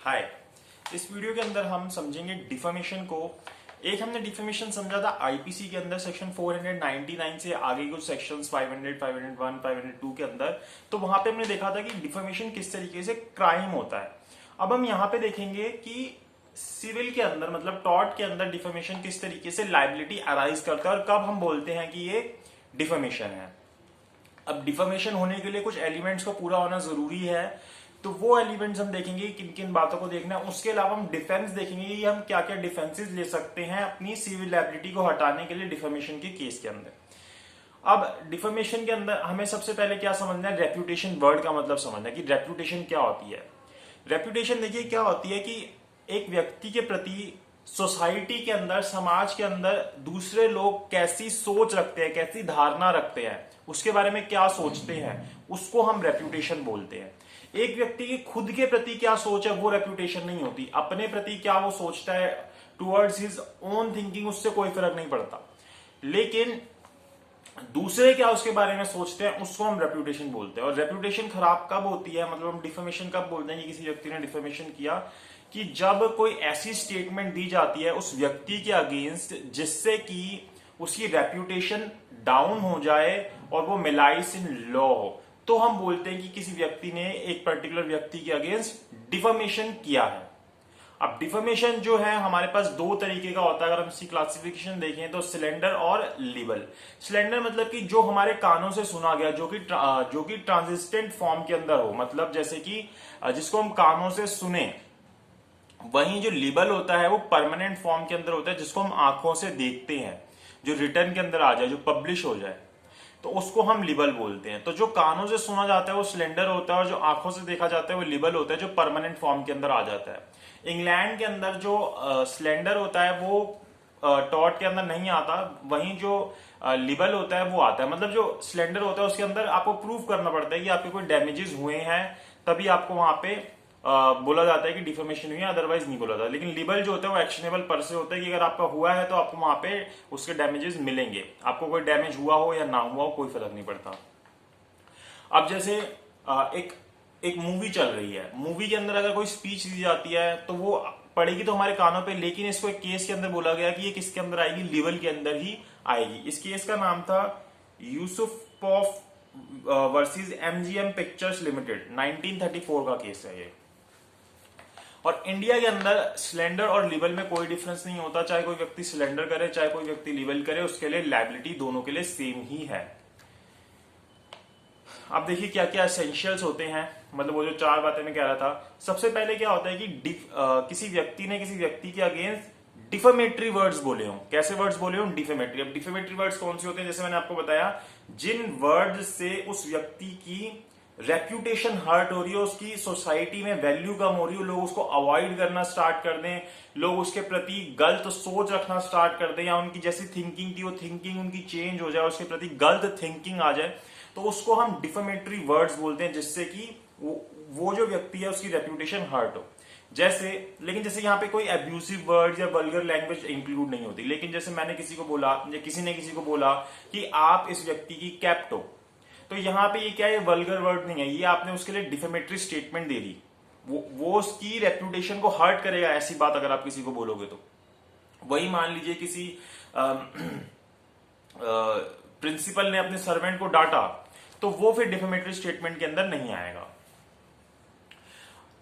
हाय। इस वीडियो के अंदर हम समझेंगे डिफेमेशन को। एक हमने डिफेमेशन समझा था आईपीसी के अंदर सेक्शन 499 से आगे कुछ सेक्शंस 500, 501, 502 के अंदर। तो वहां पे हमने देखा था कि डिफेमेशन किस तरीके से क्राइम होता है। अब हम यहाँ पे देखेंगे कि सिविल के अंदर मतलब टॉर्ट के अंदर डिफेमेशन किस तरीके से लाइबिलिटी अराइज करता है और कब हम बोलते हैं कि ये डिफेमेशन है। अब डिफेमेशन होने के लिए कुछ एलिमेंट्स का पूरा होना जरूरी है, तो वो एलिमेंट्स हम देखेंगे किन किन बातों को देखना है। उसके अलावा हम डिफेंस देखेंगे कि हम क्या क्या डिफेंसेस ले सकते हैं अपनी सिविल लायबिलिटी को हटाने के लिए डिफेमेशन के केस के अंदर। अब डिफेमेशन के अंदर हमें सबसे पहले क्या समझना है, रेप्यूटेशन वर्ड का मतलब समझना है कि रेप्यूटेशन क्या होती है। रेप्यूटेशन देखिए क्या होती है कि एक व्यक्ति के प्रति सोसाइटी के अंदर, समाज के अंदर दूसरे लोग कैसी सोच रखते हैं, कैसी धारणा रखते हैं, उसके बारे में क्या सोचते हैं, उसको हम रेप्यूटेशन बोलते हैं। एक व्यक्ति की खुद के प्रति क्या सोच है वो रेप्यूटेशन नहीं होती। अपने प्रति क्या वो सोचता है टुवर्ड्स हिज ओन थिंकिंग, उससे कोई फर्क नहीं पड़ता। लेकिन दूसरे क्या उसके बारे में सोचते हैं उसको हम रेप्यूटेशन बोलते हैं। और रेप्यूटेशन खराब कब होती है, मतलब हम डिफेमेशन कब बोलते हैं कि किसी व्यक्ति ने डिफेमेशन किया, कि जब कोई ऐसी स्टेटमेंट दी जाती है उस व्यक्ति के अगेंस्ट जिससे कि उसकी रेप्यूटेशन डाउन हो जाए और वो मिलाइस इन लॉ हो, तो हम बोलते हैं कि किसी व्यक्ति ने एक पर्टिकुलर व्यक्ति के अगेंस्ट डिफेमेशन किया है। अब डिफेमेशन जो है हमारे पास दो तरीके का होता है। अगर हम इसकी क्लासिफिकेशन देखें तो सिलेंडर और लिबल। सिलेंडर मतलब कि जो हमारे कानों से सुना गया, जो कि ट्रांजिस्टेंट फॉर्म के अंदर हो, मतलब जैसे कि जिसको हम कानों से सुने। वहीं जो लिबल होता है वो परमानेंट फॉर्म के अंदर होता है, जिसको हम आंखों से देखते हैं, जो रिटर्न के अंदर आ जाए, जो पब्लिश हो जाए, तो उसको हम लिबल बोलते हैं। तो जो कानों से सुना जाता है वो सिलेंडर होता है और जो आंखों से देखा जाता है वो लिबल होता है, जो परमानेंट फॉर्म के अंदर आ जाता है। इंग्लैंड के अंदर जो सिलेंडर होता है वो टॉर्ट के अंदर नहीं आता, वहीं जो लिबल होता है वो आता है। मतलब जो सिलेंडर होता है उसके अंदर आपको प्रूव करना पड़ता है कि आपके कोई डैमेजेस हुए हैं, तभी आपको वहां पे बोला जाता है कि डिफेमेशन हुई है, अदरवाइज नहीं बोला जाता। लेकिन लिबल जो होता है वो एक्शनेबल पर से होता है कि अगर आपका हुआ है तो आपको वहां पे उसके डैमेजेस मिलेंगे। आपको कोई डैमेज हुआ हो या ना हुआ हो कोई फर्क नहीं पड़ता। अब जैसे एक मूवी चल रही है, मूवी के अंदर अगर कोई स्पीच दी जाती है तो वो पड़ेगी तो हमारे कानों पे, लेकिन इसको एक केस के अंदर बोला गया कि ये किसके अंदर आएगी, लिबल के अंदर ही आएगी। इस केस का नाम था यूसुफपॉफ वर्सेस एमजीएम पिक्चर्स लिमिटेड, 1934 का केस है ये। और इंडिया के अंदर सिलेंडर और लिबल में कोई डिफरेंस नहीं होता। चाहे कोई व्यक्ति सिलेंडर करे चाहे कोई व्यक्ति लिबल करे, उसके लिए लायबिलिटी दोनों के लिए सेम ही है। अब देखिए क्या क्या एसेंशियल्स होते हैं, मतलब वो जो चार बातें मैं कह रहा था। सबसे पहले क्या होता है कि किसी व्यक्ति ने किसी व्यक्ति के अगेंस्ट डिफेमेटरी वर्ड्स बोले हों। कैसे वर्ड्स बोले हों? डिफेमेटरी। अब डिफेमेटरी वर्ड्स कौन से होते हैं? जैसे मैंने आपको बताया, जिन वर्ड से उस व्यक्ति की रेप्यूटेशन हर्ट हो रही है, उसकी सोसाइटी में वैल्यू कम हो रही है, लोग उसको अवॉइड करना स्टार्ट कर दें, लोग उसके प्रति गलत सोच रखना स्टार्ट कर दें, या उनकी जैसी थिंकिंग थी वो थिंकिंग उनकी चेंज हो जाए, उसके प्रति गलत थिंकिंग आ जाए, तो उसको हम डिफेमेटरी वर्ड्स बोलते हैं, जिससे कि वो जो व्यक्ति है उसकी रेप्यूटेशन हर्ट हो। जैसे, लेकिन जैसे यहाँ पे कोई एब्यूसिव वर्ड या वल्गर लैंग्वेज इंक्लूड नहीं होती। लेकिन जैसे मैंने किसी को बोला या किसी ने किसी को बोला कि आप इस व्यक्ति की कैप्ट हो, तो यहाँ पे ये क्या है, वल्गर वर्ड नहीं है, ये आपने उसके लिए डिफेमेटरी स्टेटमेंट दे दी। वो उसकी रेप्यूटेशन को हर्ट करेगा ऐसी बात अगर आप किसी को बोलोगे तो। वही मान लीजिए किसी प्रिंसिपल ने अपने सर्वेंट को डांटा, तो वो फिर डिफेमेटरी स्टेटमेंट के अंदर नहीं आएगा।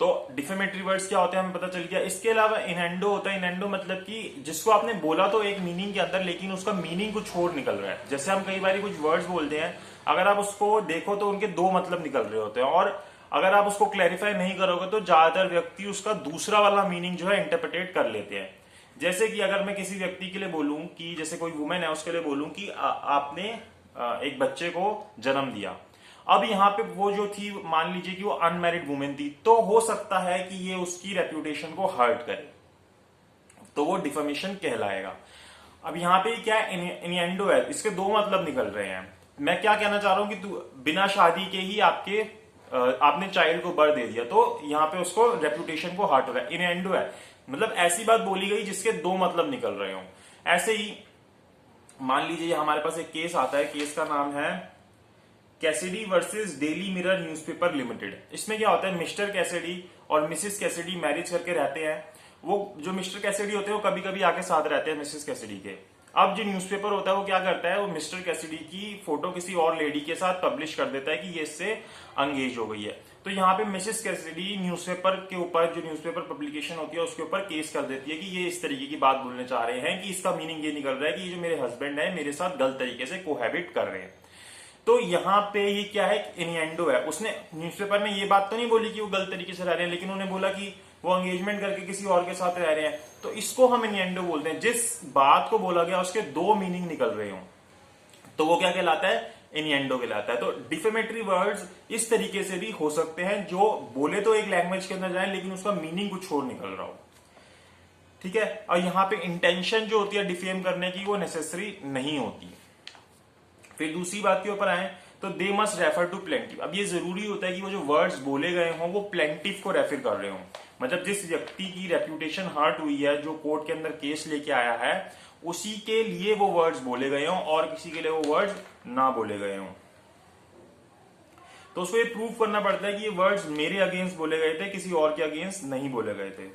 तो डिफेमेटरी वर्ड्स क्या होते हैं हमें पता चल गया। इसके अलावा इनएंडो होता है। इनएंडो मतलब कि जिसको आपने बोला तो एक मीनिंग के अंदर, लेकिन उसका मीनिंग कुछ और निकल रहा है। जैसे हम कई बार कुछ वर्ड्स बोलते हैं, अगर आप उसको देखो तो उनके दो मतलब निकल रहे होते हैं, और अगर आप उसको क्लैरिफाई नहीं करोगे तो ज्यादातर व्यक्ति उसका दूसरा वाला मीनिंग जो है इंटरप्रिटेट कर लेते हैं। जैसे कि अगर मैं किसी व्यक्ति के लिए बोलूं कि, जैसे कोई वुमेन है उसके लिए बोलूं कि आपने एक बच्चे को जन्म दिया। अब यहाँ पे वो जो थी, मान लीजिए कि वो अनमैरिड वुमेन थी, तो हो सकता है कि ये उसकी रेप्यूटेशन को हर्ट करे, तो वो डिफेमेशन कहलाएगा। अब यहाँ पे क्या है, इनएंडो है, इसके दो मतलब निकल रहे हैं। मैं क्या कहना चाह रहा हूं कि तू बिना शादी के ही आपने चाइल्ड को बर्थ दे दिया, तो यहाँ पे उसको रेप्यूटेशन को हर्ट हो रहा है। इनएंडो है मतलब ऐसी बात बोली गई जिसके दो मतलब निकल रहे हो। ऐसे ही मान लीजिए हमारे पास एक केस आता है, केस का नाम है Cassidy versus daily mirror newspaper limited. इसमें क्या होता है, मिस्टर कैसिडी और मिसेस कैसिडी मैरिज करके रहते हैं। वो जो मिस्टर कैसिडी होते हैं वो कभी कभी आके साथ रहते हैं मिसेस कैसिडी के। अब जो न्यूज़पेपर होता है वो क्या करता है, वो मिस्टर कैसिडी की फोटो किसी और लेडी के साथ पब्लिश कर देता है कि ये इससे अंगेज हो गई है। तो यहाँ पे मिसेस कैसिडी न्यूज़पेपर के ऊपर, जो न्यूज़पेपर पब्लिकेशन होती है उसके ऊपर केस कर देती है कि ये इस तरीके की बात बोलने चाह रहे हैं कि इसका मीनिंग ये निकल रहा है कि ये जो मेरे हस्बैंड है मेरे साथ गलत तरीके से कोहैबिट कर रहे हैं। तो यहाँ पे ये क्या है, इनिएंडो है। उसने न्यूज़पेपर में ये बात तो नहीं बोली कि वो गलत तरीके से रह रहे हैं, लेकिन उन्होंने बोला कि वो एंगेजमेंट करके किसी और के साथ रह रहे हैं। तो इसको हम इनिएंडो बोलते हैं। जिस बात को बोला गया उसके दो मीनिंग निकल रहे हो तो वो क्या कहलाता है, इनिएंडो कहलाता है। तो डिफेमेटरी वर्ड्स इस तरीके से भी हो सकते हैं जो बोले तो एक लैंग्वेज के अंदर जाए लेकिन उसका मीनिंग कुछ और निकल रहा हो। ठीक है। और यहाँ पे इंटेंशन जो होती है डिफेम करने की वो नेसेसरी नहीं होती। फिर दूसरी बात के ऊपर आए तो they must refer to plaintiff. अब ये जरूरी होता है कि वो जो वर्ड्स बोले गए हों वो प्लेंटिव को रेफर कर रहे हों। मतलब जिस व्यक्ति की रेप्यूटेशन हर्ट हुई है, जो कोर्ट के अंदर केस लेके आया है, उसी के लिए वो वर्ड्स बोले गए हों और किसी के लिए वो वर्ड्स ना बोले गए हों। तो उसको ये प्रूव करना पड़ता है कि ये वर्ड्स मेरे अगेंस्ट बोले गए थे, किसी और के अगेंस्ट नहीं बोले गए थे।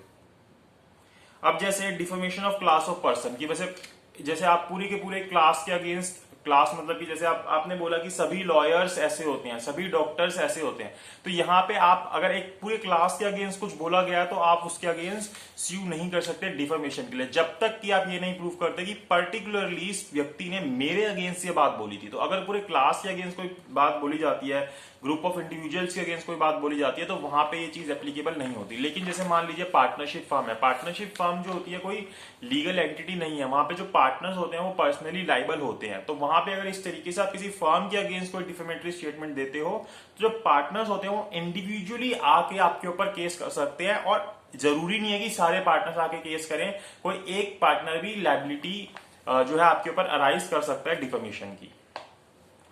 अब जैसे deformation of class of person की वजह, जैसे आप पूरी के पूरे क्लास के अगेंस्ट, क्लास मतलब कि जैसे आपने बोला कि सभी लॉयर्स ऐसे होते हैं, सभी डॉक्टर्स ऐसे होते हैं, तो यहाँ पे आप अगर एक पूरे क्लास के अगेंस्ट कुछ बोला गया तो आप उसके अगेंस्ट स्यू नहीं कर सकते डिफॉर्मेशन के लिए, जब तक कि आप ये नहीं प्रूव करते कि पर्टिकुलरली इस व्यक्ति ने मेरे अगेंस्ट ये बात बोली थी। तो अगर पूरे क्लास के अगेंस्ट कोई बात बोली जाती है, ग्रुप ऑफ इंडिविजुअल्स के अगेंस्ट कोई बात बोली जाती है, तो वहां पे ये चीज एप्लीकेबल नहीं होती। लेकिन जैसे मान लीजिए पार्टनरशिप फर्म है, पार्टनरशिप फर्म जो होती है कोई लीगल एंटिटी नहीं है, वहां पे जो पार्टनर्स होते हैं वो पर्सनली लाइबल होते हैं। तो वहां पे अगर इस तरीके से आप किसी फर्म के अगेंस्ट कोई डिफेमेटरी स्टेटमेंट देते हो तो जो पार्टनर्स होते हैं वो इंडिविजुअली आके आपके ऊपर केस कर सकते हैं। और जरूरी नहीं है कि सारे पार्टनर्स आके केस करें, कोई एक पार्टनर भी लायबिलिटी जो है आपके ऊपर अराइज कर सकता है डिफेमेशन की।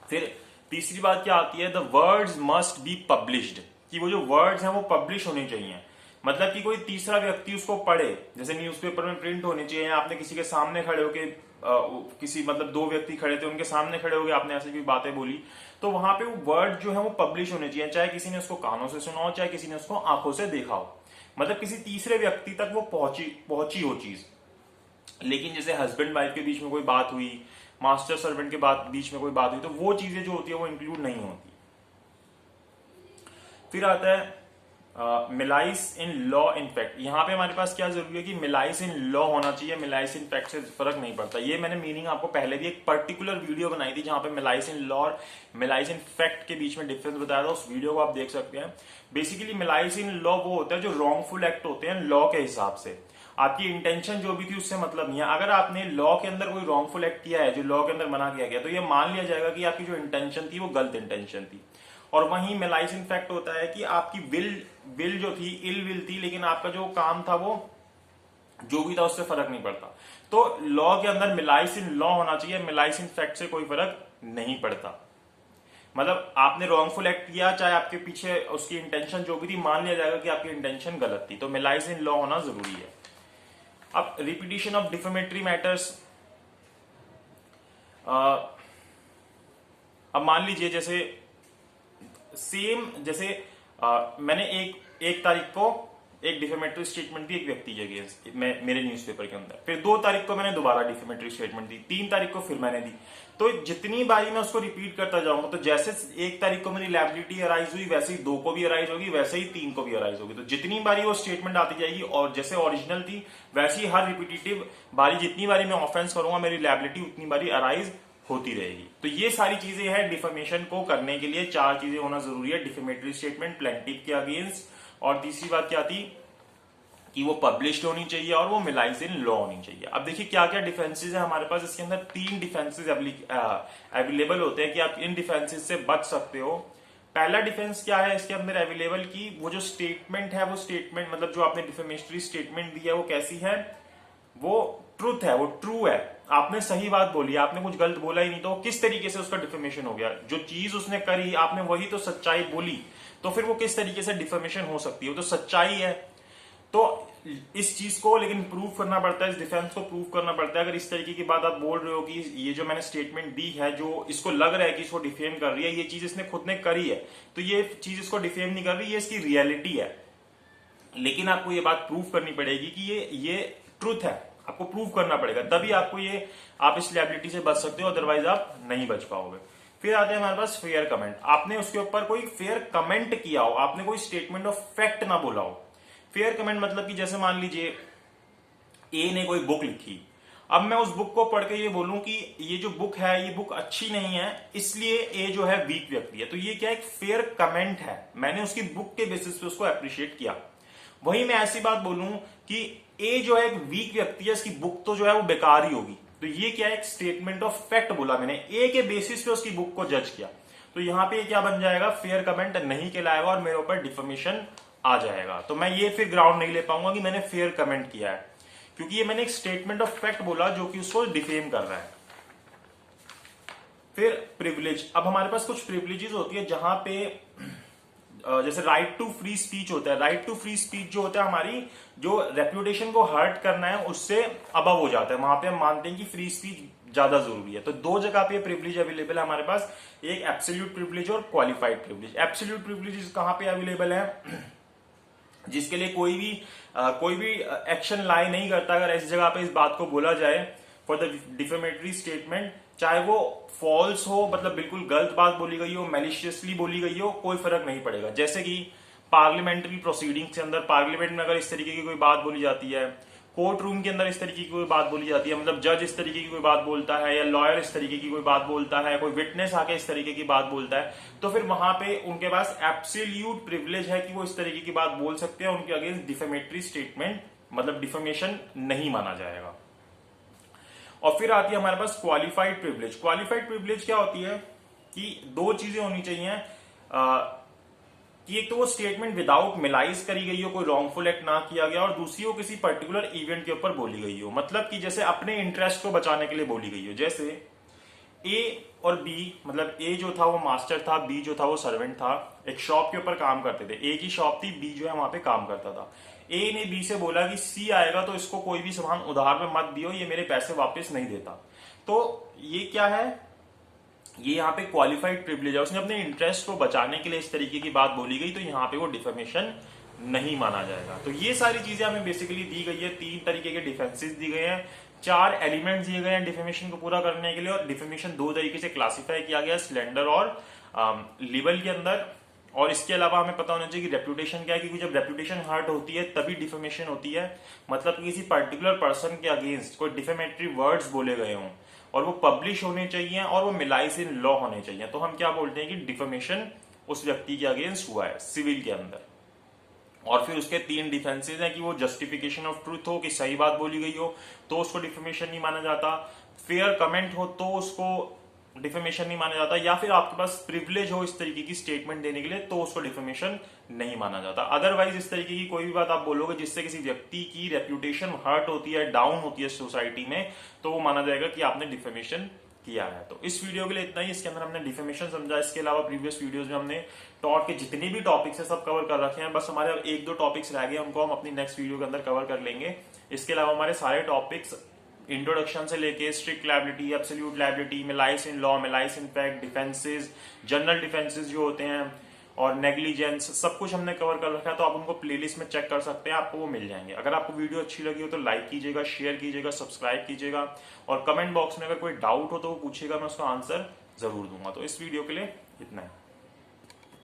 फिर तीसरी बात क्या आती है, the words must be published, कि वो जो वर्ड्स हैं वो पब्लिश होने चाहिए। मतलब कि कोई तीसरा व्यक्ति उसको पढ़े, जैसे न्यूज़पेपर में प्रिंट होने चाहिए, आपने किसी के सामने खड़े होके किसी मतलब दो व्यक्ति खड़े थे उनके सामने खड़े होके आपने ऐसी कोई बातें बोली, तो वहां पे वो वर्ड जो है वो पब्लिश होने चाहिए, चाहे किसी ने उसको कानों से सुना हो, चाहे किसी ने उसको आंखों से देखा हो, मतलब किसी तीसरे व्यक्ति तक वो पहुंची हो चीज। लेकिन जैसे हस्बैंड वाइफ के बीच में कोई बात हुई, मास्टर सर्वेंट के बीच में कोई बात हुई, तो वो चीजें जो होती है वो इंक्लूड नहीं होती। फिर आता है Millais in law in fact. यहां पे हमारे पास क्या जरूरी है कि मिलाइस इन लॉ होना चाहिए, मिलाइस इन फैक्ट से फर्क नहीं पड़ता। ये मैंने मीनिंग आपको पहले भी एक पर्टिकुलर वीडियो बनाई थी जहां पे मिलाइस इन लॉ और मिलाइस इन फैक्ट के बीच में डिफरेंस बताया था, उस वीडियो को आप देख सकते हैं। बेसिकली मिलाइस इन लॉ वो होता है जो रॉन्गफुल एक्ट होते हैं लॉ के हिसाब से, आपकी इंटेंशन जो भी थी उससे मतलब नहीं है। अगर आपने लॉ के अंदर कोई रॉन्गफुल एक्ट किया है जो लॉ के अंदर मना किया गया, तो ये मान लिया जाएगा कि आपकी जो इंटेंशन थी वो गलत इंटेंशन थी। और वहीं मिलाइस इन फैक्ट होता है कि आपकी विल जो थी इल विल थी, लेकिन आपका जो काम था वो जो भी था उससे फर्क नहीं पड़ता। तो लॉ के अंदर मिलाइस इन लॉ होना चाहिए, मिलाइस इन फैक्ट से कोई फर्क नहीं पड़ता। मतलब आपने रॉन्गफुल एक्ट किया, चाहे आपके पीछे उसकी इंटेंशन जो भी थी, मान लिया जाएगा कि आपकी इंटेंशन गलत थी, तो मिलाइस इन लॉ होना जरूरी है। अब रिपीटिशन ऑफ डिफेमेटरी मैटर्स, अब मान लीजिए जैसे सेम जैसे मैंने एक तारीख को एक डिफेमेटरी स्टेटमेंट दी एक व्यक्ति के अगेंस्ट मेरे न्यूज़पेपर के अंदर, फिर 2 तारीख को मैंने दोबारा डिफेमेटरी स्टेटमेंट दी, 3 तारीख को फिर मैंने दी। तो जितनी बारी मैं उसको रिपीट करता जाऊंगा, तो जैसे 1 तारीख को मेरी लायबिलिटी अराइज हुई, वैसे ही 2 को भी अराइज होगी, वैसे ही 3 को भी अराइज होगी। तो जितनी बारी वो स्टेटमेंट आती जाएगी और जैसे ओरिजिनल थी वैसे ही हर रिपीटेटिव बारी, जितनी बारी मैं ऑफेंस करूंगा मेरी लायबिलिटी उतनी बारी अराइज होती रहेगी। तो ये सारी चीजें हैं डिफेमेशन को करने के लिए, 4 चीजें होना जरूरी है, डिफेमेटरी स्टेटमेंट प्लेंटिव के अगेंस्ट, और तीसरी बात क्या थी कि वो पब्लिश्ड होनी चाहिए और वो मिलाइस इन लॉ होनी चाहिए। अब देखिए क्या क्या डिफेंसेस है हमारे पास, इसके अंदर 3 डिफेंसेस अवेलेबल होते हैं कि आप इन डिफेंसेस से बच सकते हो। पहला डिफेंस क्या है इसके अंदर अवेलेबल की वो जो स्टेटमेंट है, वो स्टेटमेंट मतलब जो आपने डिफेमेटरी स्टेटमेंट दी है वो कैसी है, वो ट्रूथ है, वो ट्रू है, आपने सही बात बोली, आपने कुछ गलत बोला ही नहीं, तो किस तरीके से उसका डिफेमेशन हो गया, जो चीज उसने करी आपने वही तो सच्चाई बोली, तो फिर वो किस तरीके से डिफेमेशन हो सकती है, वो तो सच्चाई है। तो इस चीज को लेकिन प्रूव करना पड़ता है, इस डिफेंस को प्रूव करना पड़ता है। अगर इस तरीके की बात आप बोल रहे हो कि ये जो मैंने स्टेटमेंट दी है, जो इसको लग रहा है कि इसको डिफेम कर रही है, ये चीज इसने खुद ने करी है, तो ये चीज इसको डिफेम नहीं कर रही, ये इसकी रियलिटी है। लेकिन आपको ये बात प्रूव करनी पड़ेगी कि ये ट्रूथ है, आपको प्रूव करना पड़ेगा, तभी आपको ये आप इस लायबिलिटी से बच सकते हो, अदरवाइज आप नहीं बच पाओगे। फिर आते हैं हमारे पास फेयर कमेंट। आपने उसके ऊपर कोई फेयर कमेंट किया हो, आपने कोई स्टेटमेंट ऑफ फैक्ट ना बोला हो। फेयर कमेंट मतलब कि जैसे मान लीजिए ए ने कोई बुक लिखी, अब मैं उस बुक को पढ़ के ये बोलूं कि ये जो बुक है ये बुक अच्छी नहीं है, इसलिए ए जो है वीक व्यक्ति है, तो ये क्या एक फेयर कमेंट है, मैंने उसकी बुक के बेसिस पे उसको अप्रिशिएट किया। वही मैं ऐसी बात बोलूं कि ए जो है एक वीक व्यक्ति है, इसकी बुक तो जो है वो बेकार ही होगी, तो ये क्या एक स्टेटमेंट ऑफ फैक्ट बोला मैंने, ए के बेसिस पे उसकी बुक को जज किया, तो यहां पे क्या बन जाएगा, फेयर कमेंट नहीं कहलाएगा और मेरे ऊपर डिफेमेशन आ जाएगा। तो मैं ये फिर ग्राउंड नहीं ले पाऊंगा कि मैंने फेयर कमेंट किया है, क्योंकि ये मैंने एक स्टेटमेंट ऑफ फैक्ट बोला जो कि उसको डिफेम कर रहा है। फिर प्रिविलेज, अब हमारे पास कुछ प्रिविलेजेस होती है जहां पे जैसे राइट टू फ्री स्पीच होता है। राइट टू फ्री स्पीच जो होता है हमारी जो रेप्यूटेशन को हर्ट करना है उससे अबव हो जाता है, वहां पे हम मानते हैं कि फ्री स्पीच ज्यादा जरूरी है। तो दो जगह पे प्रिविलेज अवेलेबल है हमारे पास, एक एब्सोल्यूट प्रिविलेज और क्वालिफाइड प्रिविलेज। एब्सोल्यूट प्रिविलेज कहां पे अवेलेबल है, जिसके लिए कोई भी एक्शन लाई नहीं करता अगर ऐसी जगह पे इस बात को बोला जाए फॉर द डिफेमेटरी स्टेटमेंट, चाहे वो फॉल्स हो, मतलब बिल्कुल गलत बात बोली गई हो, मैलिशियसली बोली गई हो, कोई फर्क नहीं पड़ेगा। जैसे कि पार्लियामेंट्री प्रोसीडिंग्स के अंदर पार्लियामेंट में अगर इस तरीके की कोई बात बोली जाती है, कोर्ट रूम के अंदर इस तरीके की कोई बात बोली जाती है, मतलब जज इस तरीके की कोई बात बोलता है या लॉयर इस तरीके की कोई बात बोलता है, कोई विटनेस आके इस तरीके की बात बोलता है, तो फिर वहां पे उनके पास एब्सोल्यूट प्रिविलेज है कि वो इस तरीके की बात बोल सकते हैं, उनके अगेंस्ट डिफेमेटरी स्टेटमेंट मतलब डिफेमेशन नहीं माना जाएगा। और फिर आती है हमारे पास क्वालिफाइड प्रिविलेज। क्वालिफाइड प्रिविलेज क्या होती है कि दो चीजें होनी चाहिए, कि एक तो वो स्टेटमेंट विदाउट मिलाइज करी गई हो, कोई रॉन्गफुल एक्ट ना किया गया, और दूसरी वो किसी पर्टिकुलर इवेंट के ऊपर बोली गई हो, मतलब कि जैसे अपने इंटरेस्ट को बचाने के लिए बोली गई हो। जैसे ए और बी, मतलब ए जो था वो मास्टर था, बी जो था वो सर्वेंट था, एक शॉप के ऊपर काम करते थे, ए की शॉप थी, बी जो है वहां पे काम करता था। ए ने बी से बोला कि सी आएगा तो इसको कोई भी सामान उधार में मत दियो, ये मेरे पैसे वापस नहीं देता। तो ये क्या है, ये यहाँ पे क्वालिफाइड प्रिविलेज है, उसने अपने इंटरेस्ट को बचाने के लिए इस तरीके की बात बोली गई, तो यहाँ पे वो डिफेमेशन नहीं माना जाएगा। तो ये सारी चीजें हमें बेसिकली दी गई है, तीन तरीके के डिफेंसेस दी गए हैं, चार एलिमेंट्स दिए गए हैं डिफेमेशन को पूरा करने के लिए, और डिफेमेशन दो तरीके से क्लासिफाई किया गया, स्लेंडर और लिबल के अंदर। और इसके अलावा हमें पता होना चाहिए कि रेप्यूटेशन क्या है, क्योंकि जब रेप्यूटेशन हर्ट होती है तभी डिफेमेशन होती है, मतलब किसी पर्टिकुलर पर्सन के अगेंस्ट कोई डिफेमेटरी वर्ड्स बोले गए हों और वो पब्लिश होने चाहिए और वो मिलाइज इन लॉ होने चाहिए, तो हम क्या बोलते हैं कि डिफेमेशन उस व्यक्ति के अगेंस्ट हुआ है सिविल के अंदर। और फिर उसके तीन डिफेंसेस हैं कि वो जस्टिफिकेशन ऑफ ट्रूथ हो, कि सही बात बोली गई हो तो उसको डिफेमेशन नहीं माना जाता, फेयर कमेंट हो तो उसको डिफेमेशन नहीं माना जाता, या फिर आपके पास प्रिविलेज हो इस तरीके की स्टेटमेंट देने के लिए तो उसको डिफेमेशन नहीं माना जाता। अदरवाइज इस तरीके की कोई भी बात आप बोलोगे जिससे किसी व्यक्ति की रेप्यूटेशन हर्ट होती है, डाउन होती है सोसाइटी में, तो वो माना जाएगा कि आपने डिफेमेशन किया है। तो इस वीडियो के लिए इतना ही, इसके अंदर हमने डिफेमेशन समझा, इसके अलावा प्रीवियस वीडियोस में हमने टॉट के जितने भी टॉपिक्स है सब कवर कर रखे हैं, बस हमारे एक दो टॉपिक्स रह गए, उनको हम अपनी नेक्स्ट वीडियो के अंदर कवर कर लेंगे। इसके अलावा हमारे सारे टॉपिक्स इंट्रोडक्शन से लेके strict liability, absolute liability, Millais in law, Millais in fact, defences, general defences जो होते हैं, और नेग्लिजेंस, सब कुछ हमने कवर कर रखा है, तो आप उनको प्लेलिस्ट में चेक कर सकते हैं, आपको वो मिल जाएंगे। अगर आपको वीडियो अच्छी लगी हो तो लाइक कीजिएगा, शेयर कीजिएगा, सब्सक्राइब कीजिएगा, और कमेंट बॉक्स में अगर कोई डाउट हो तो वो पूछिएगा, मैं उसका आंसर जरूर दूंगा। तो इस वीडियो के लिए इतना है।